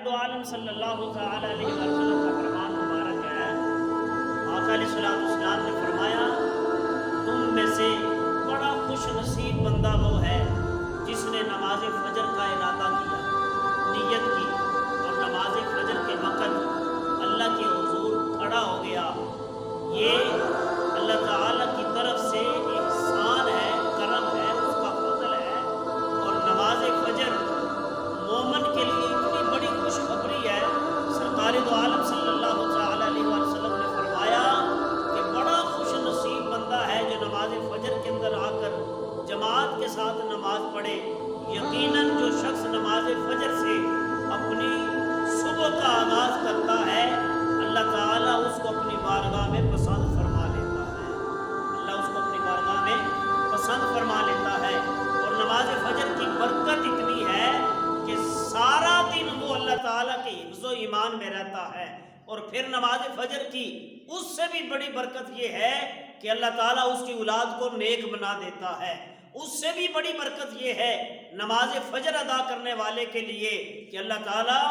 دو عالم صلی اللہ تعالی علیہ وسلم کا فرمان مبارک ہے، آقا علیہ السلام نے فرمایا تم میں سے بڑا خوش نصیب بندہ وہ ہے جس نے نماز فجر کا ارادہ کیا، نیت کی اور نماز فجر کے وقت اللہ کے حضور کھڑا ہو گیا۔ یہ اللہ تعالیٰ کی طرف سے احسان ہے، کرم ہے، اس کا فضل ہے۔ اور نماز فجر مومن کے لیے اتنی بڑی خوشخبری ہے، سرکار دو عالم صلی اللہ تعالی علیہ وسلم نے فرمایا کہ بڑا خوش نصیب بندہ ہے جو نماز فجر کے اندر آ کر جماعت کے ساتھ نماز پڑھے۔ یقیناً جو شخص نماز فجر سے اپنی صبح کا آغاز کرتا ہے، اللہ تعالیٰ اس کو اپنی بارگاہ میں پسند فرما لیتا ہے، اللہ اس کو اپنی بارگاہ میں پسند فرما لیتا ہے۔ اور نماز فجر کی برکت اتنی ہے کہ سارا دن وہ اللہ تعالیٰ کے حفظ و ایمان میں رہتا ہے۔ اور پھر نماز فجر کی اس سے بھی بڑی برکت یہ ہے کہ اللہ تعالیٰ اس کی اولاد کو نیک بنا دیتا ہے۔ اس سے بھی بڑی برکت یہ ہے نماز فجر ادا کرنے والے کے لیے کہ اللہ تعالیٰ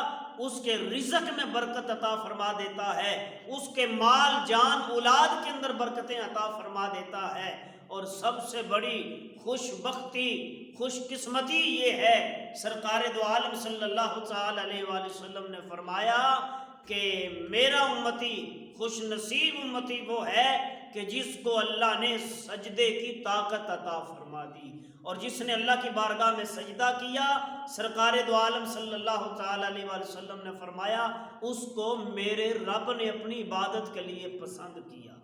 اس کے رزق میں برکت عطا فرما دیتا ہے، اس کے مال جان اولاد کے اندر برکتیں عطا فرما دیتا ہے۔ اور سب سے بڑی خوش بختی، خوش قسمتی یہ ہے، سرکار دو عالم صلی اللہ تعالی علیہ وآلہ وسلم نے فرمایا کہ میرا امتی خوش نصیب امتی وہ ہے کہ جس کو اللہ نے سجدے کی طاقت عطا فرما دی، اور جس نے اللہ کی بارگاہ میں سجدہ کیا، سرکار دو عالم صلی اللہ تعالی علیہ وآلہ وسلم نے فرمایا اس کو میرے رب نے اپنی عبادت کے لیے پسند کیا۔